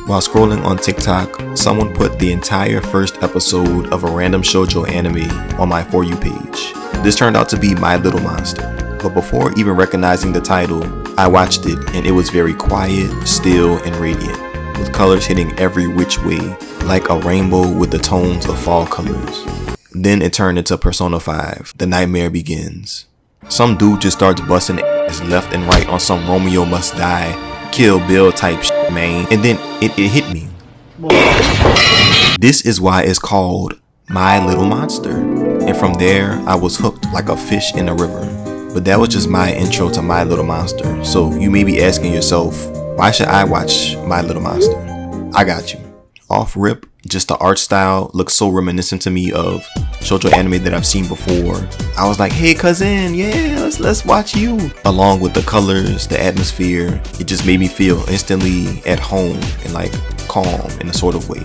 While scrolling on TikTok, someone put the entire first episode of a random shoujo anime on my For You page. This turned out to be My Little Monster, but before even recognizing the title, I watched it and it was very quiet, still, and radiant, with colors hitting every which way, like a rainbow with the tones of fall colors. Then it turned into Persona 5, The Nightmare Begins. Some dude just starts busting ass left and right on some Romeo Must Die, Kill Bill type shit, man, and then it hit me. This is why it's called My Little Monster, and from there I was hooked like a fish in a river. But that was just my intro to My Little Monster, so you may be asking yourself, why should I watch My Little Monster? I got you. Off rip, just the art style looks so reminiscent to me of shoujo anime that I've seen before. I was like, hey cousin, yeah, let's watch you. Along with the colors, the atmosphere, it just made me feel instantly at home and like calm in a sort of way.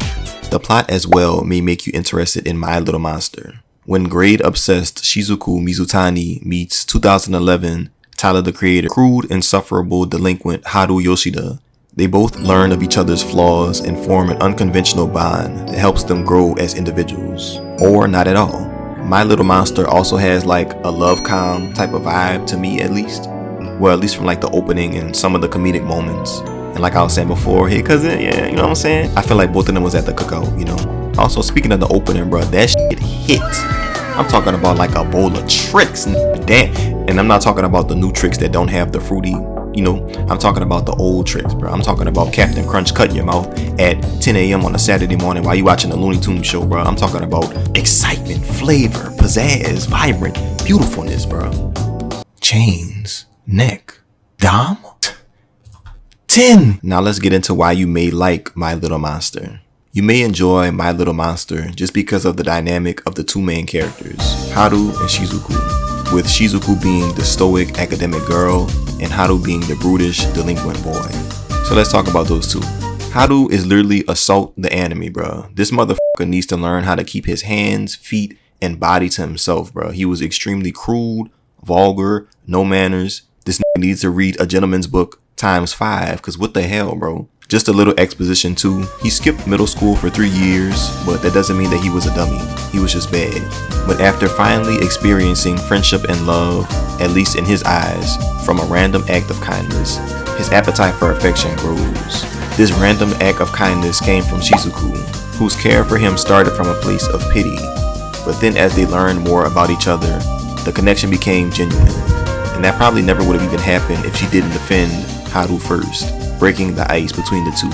The plot as well may make you interested in My Little Monster. When grade-obsessed Shizuku Mizutani meets 2011 Tyler the Creator, crude, insufferable delinquent Haru Yoshida, they both learn of each other's flaws and form an unconventional bond that helps them grow as individuals. Or not at all. My Little Monster also has like a love-com type of vibe to me at least. Well, at least from like the opening and some of the comedic moments. And like I was saying before, hey cousin, yeah, you know what I'm saying? I feel like both of them was at the cookout, you know? Also, speaking of the opening, bro, that shit hit. I'm talking about like a bowl of tricks, damn. And I'm not talking about the new tricks that don't have the fruity, you know, I'm talking about the old tricks, bro. I'm talking about Captain Crunch cutting your mouth at 10 a.m. on a Saturday morning while you watching a Looney Tunes show, bro. I'm talking about excitement, flavor, pizzazz, vibrant, beautifulness, bro. Chains, neck, dom, 10. Now let's get into why you may like My Little Monster. You may enjoy My Little Monster just because of the dynamic of the two main characters, Haru and Shizuku, with Shizuku being the stoic academic girl and Haru being the brutish delinquent boy. So let's talk about those two. Haru is literally Assault the Anime, bro. This motherfucker needs to learn how to keep his hands, feet, and body to himself, bro. He was extremely crude, vulgar, no manners. This nigga needs to read A Gentleman's Book ×5, cause what the hell, bro? Just a little exposition too. He skipped middle school for 3 years, but that doesn't mean that he was a dummy. He was just bad. But after finally experiencing friendship and love, at least in his eyes, from a random act of kindness, his appetite for affection grows. This random act of kindness came from Shizuku, whose care for him started from a place of pity. But then as they learned more about each other, the connection became genuine. And that probably never would have even happened if she didn't defend Haru first, breaking the ice between the two.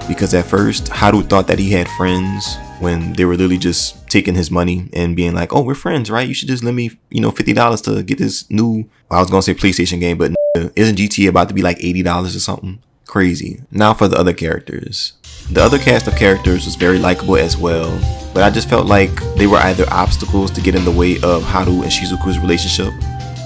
Because at first, Haru thought that he had friends when they were literally just taking his money and being like, oh, we're friends, right? You should just lend me, $50 to get this new, I was going to say PlayStation game, but isn't GTA about to be like $80 or something? Crazy. Now for the other characters. The other cast of characters was very likable as well, but I just felt like they were either obstacles to get in the way of Haru and Shizuku's relationship,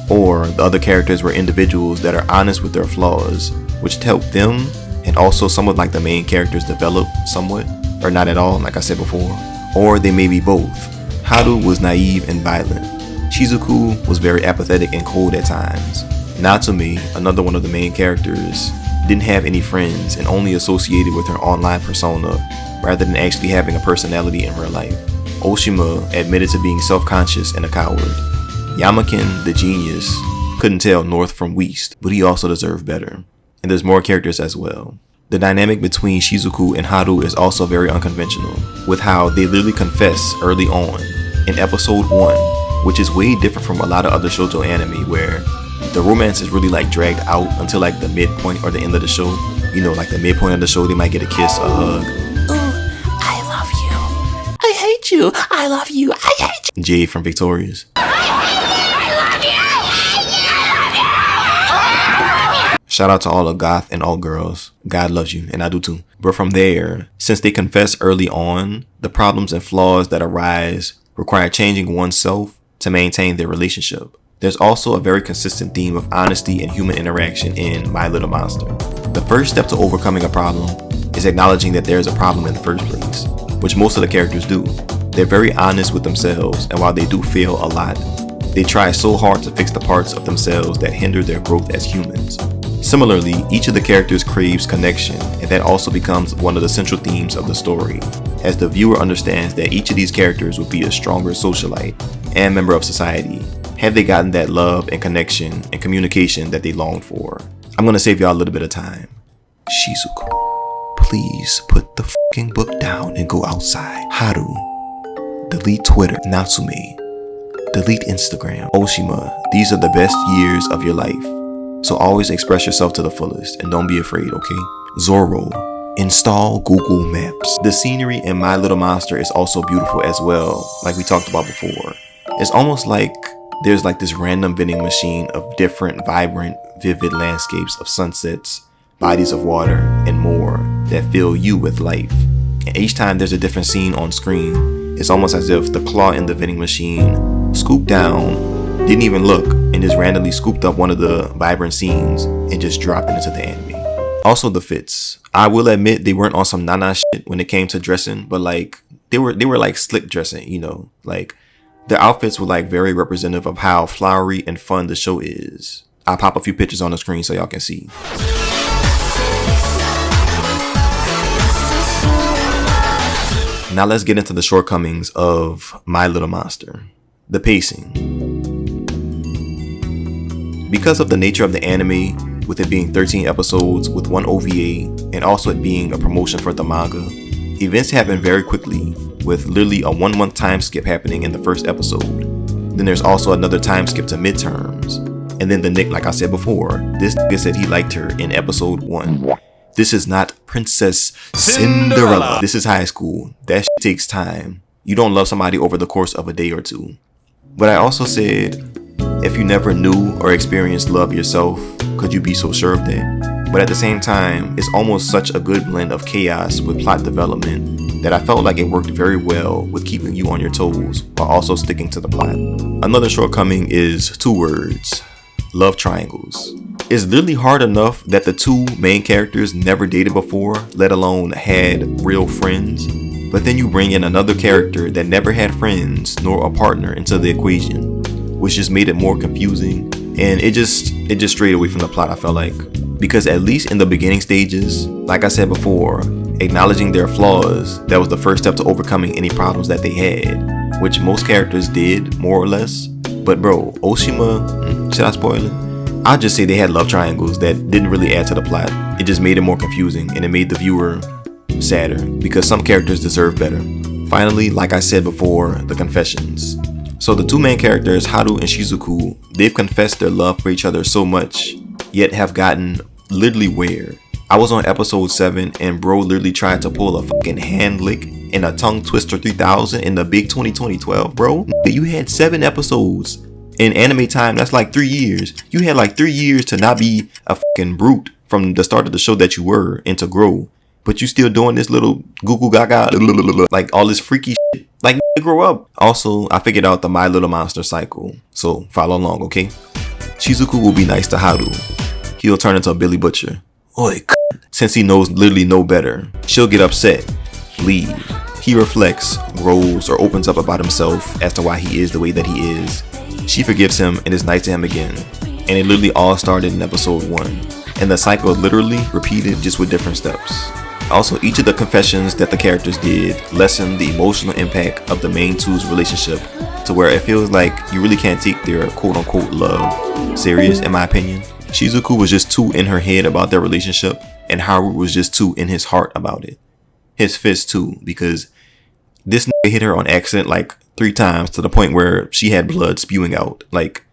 or the other characters were individuals that are honest with their flaws, which helped them and also some of like the main characters develop somewhat, or not at all, like I said before. Or they may be both. Haru was naive and violent. Shizuku was very apathetic and cold at times. Natsumi, another one of the main characters, didn't have any friends and only associated with her online persona rather than actually having a personality in real life. Oshima admitted to being self-conscious and a coward. Yamakin, the genius, couldn't tell north from west, but he also deserved better. And there's more characters as well. The dynamic between Shizuku and Haru is also very unconventional, with how they literally confess early on in episode 1, which is way different from a lot of other shoujo anime where the romance is really like dragged out until like the midpoint or the end of the show. Like the midpoint of the show, they might get a kiss, a hug. Ooh, I love you. I hate you. I love you. I hate you. Jade from Victorious. Shout out to all the goth and all girls. God loves you, and I do too. But from there, since they confess early on, the problems and flaws that arise require changing oneself to maintain their relationship. There's also a very consistent theme of honesty and human interaction in My Little Monster. The first step to overcoming a problem is acknowledging that there is a problem in the first place, which most of the characters do. They're very honest with themselves, and while they do fail a lot, they try so hard to fix the parts of themselves that hinder their growth as humans. Similarly, each of the characters craves connection, and that also becomes one of the central themes of the story, as the viewer understands that each of these characters would be a stronger socialite and member of society had they gotten that love and connection and communication that they longed for. I'm gonna save y'all a little bit of time. Shizuku, please put the fucking book down and go outside. Haru, delete Twitter. Natsume, delete Instagram. Oshima, these are the best years of your life. So always express yourself to the fullest and don't be afraid, okay? Zoro, install Google Maps. The scenery in My Little Monster is also beautiful as well, like we talked about before. It's almost like there's like this random vending machine of different vibrant, vivid landscapes of sunsets, bodies of water, and more that fill you with life. And each time there's a different scene on screen, it's almost as if the claw in the vending machine scooped down, didn't even look, and just randomly scooped up one of the vibrant scenes and just dropped it into the anime. Also the fits. I will admit they weren't on some nana shit when it came to dressing, but like they were like slick dressing, you know, like the outfits were like very representative of how flowery and fun the show is. I'll pop a few pictures on the screen so y'all can see. Now let's get into the shortcomings of My Little Monster. The pacing. Because of the nature of the anime, with it being 13 episodes with one OVA, and also it being a promotion for the manga, events happen very quickly, with literally a 1 month time skip happening in the first episode. Then there's also another time skip to midterms. And then the Nick, like I said before, this nigga said he liked her in episode 1. This is not Princess Cinderella. This is high school. That shit takes time. You don't love somebody over the course of a day or two. But I also said, if you never knew or experienced love yourself, could you be so sure of that? But at the same time, it's almost such a good blend of chaos with plot development that I felt like it worked very well with keeping you on your toes while also sticking to the plot. Another shortcoming is 2 words: love triangles. It's literally hard enough that the 2 main characters never dated before, let alone had real friends. But then you bring in another character that never had friends nor a partner into the equation, which just made it more confusing, and it just strayed away from the plot, I felt like. Because at least in the beginning stages, like I said before, acknowledging their flaws, that was the first step to overcoming any problems that they had, which most characters did, more or less. But bro, Oshima, should I spoil it? I'll just say they had love triangles that didn't really add to the plot. It just made it more confusing, and it made the viewer sadder, because some characters deserve better. Finally, like I said before, the confessions. So the 2 main characters, Haru and Shizuku, they've confessed their love for each other so much, yet have gotten literally where? I was on episode 7 and bro literally tried to pull a fucking hand lick and a tongue twister 3000 in the big 2012, bro. You had 7 episodes in anime time, that's like 3 years. You had like 3 years to not be a fucking brute from the start of the show that you were and to grow. But you still doing this little goo goo gaga, like all this freaky shit. Like, grow up. Also, I figured out the My Little Monster cycle, so follow along, okay? Shizuku will be nice to Haru. He'll turn into a Billy Butcher. Oi, since he knows literally no better. She'll get upset, leave. He reflects, grows, or opens up about himself as to why he is the way that he is. She forgives him and is nice to him again. And it literally all started in episode 1. And the cycle literally repeated, just with different steps. Also, each of the confessions that the characters did lessened the emotional impact of the main 2's relationship to where it feels like you really can't take their quote-unquote love serious, in my opinion. Shizuku was just too in her head about their relationship, and Haru was just too in his heart about it. His fist too, because this nigga hit her on accident like 3 times to the point where she had blood spewing out. Like,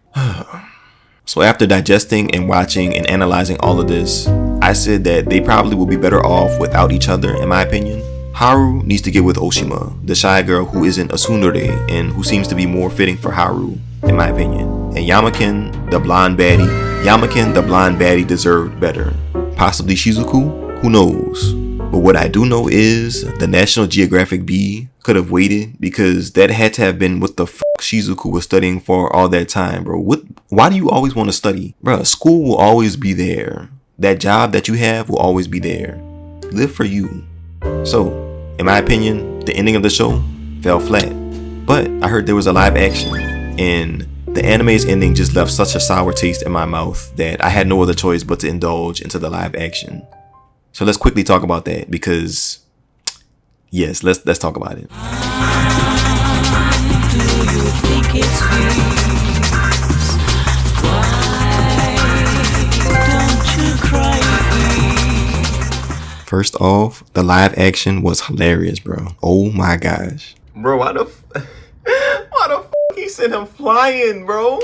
so after digesting and watching and analyzing all of this, I said that they probably will be better off without each other, in my opinion. Haru needs to get with Oshima, the shy girl who isn't a tsundere and who seems to be more fitting for Haru, in my opinion. And Yamaken, the blonde baddie, deserved better. Possibly Shizuku? Who knows? But what I do know is the National Geographic B could have waited, because that had to have been what the fuck Shizuku was studying for all that time, bro. Why do you always want to study? Bro, school will always be there. That job that you have will always be there. Live for you. So, in my opinion, the ending of the show fell flat. But I heard there was a live action, and The anime's ending just left such a sour taste in my mouth that I had no other choice but to indulge into the live action. So let's quickly talk about that because, yes, let's talk about it. Do you think it's don't you cry? First off, the live action was hilarious, bro. Oh my gosh. Bro, why the f he sent him flying, bro?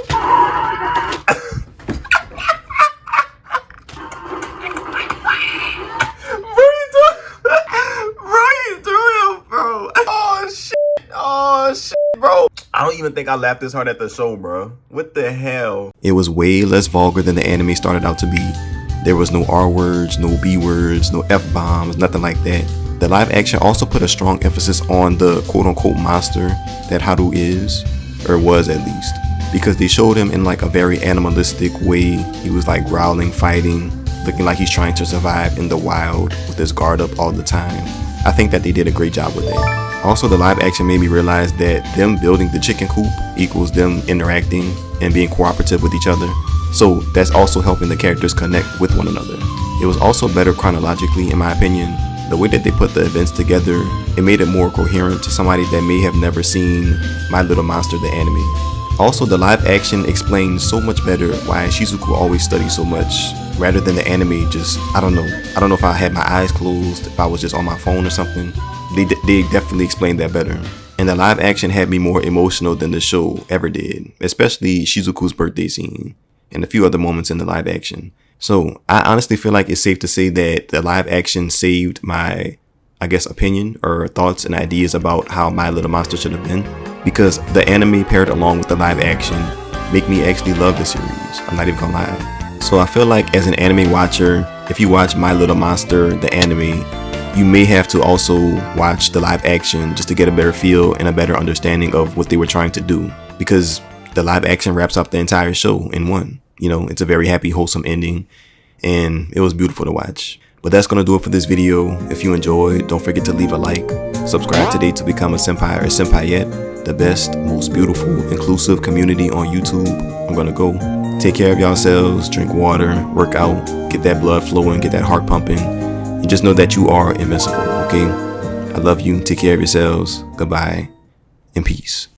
Oh shit, bro. I don't even think I laughed this hard at the show, bro. What the hell? It was way less vulgar than the anime started out to be. There was no R words, no B words, no F bombs, nothing like that. The live action also put a strong emphasis on the quote unquote monster that Haru is, or was at least, because they showed him in like a very animalistic way. He was like growling, fighting, looking like he's trying to survive in the wild with his guard up all the time. I think that they did a great job with that. Also, the live action made me realize that them building the chicken coop equals them interacting and being cooperative with each other. So that's also helping the characters connect with one another. It was also better chronologically, in my opinion. The way that they put the events together, it made it more coherent to somebody that may have never seen My Little Monster the anime. Also, the live action explains so much better why Shizuku always studies so much, rather than the anime just, I don't know if I had my eyes closed, if I was just on my phone or something. They definitely explained that better. And the live action had me more emotional than the show ever did, especially Shizuku's birthday scene and a few other moments in the live action. So I honestly feel like it's safe to say that the live action saved my, I guess, opinion or thoughts and ideas about how My Little Monster should have been, because the anime paired along with the live action make me actually love the series. I'm not even gonna lie. So I feel like as an anime watcher, if you watch My Little Monster the anime, you may have to also watch the live action just to get a better feel and a better understanding of what they were trying to do, because the live action wraps up the entire show in one. You know, it's a very happy, wholesome ending, and it was beautiful to watch. But that's gonna do it for this video. If you enjoyed, don't forget to leave a like, subscribe today to become a senpai or senpaiette, the best, most beautiful, inclusive community on YouTube. I'm gonna go. Take care of yourselves, drink water, work out, get that blood flowing, get that heart pumping, and just know that you are invincible, okay? I love you, take care of yourselves, goodbye, and peace.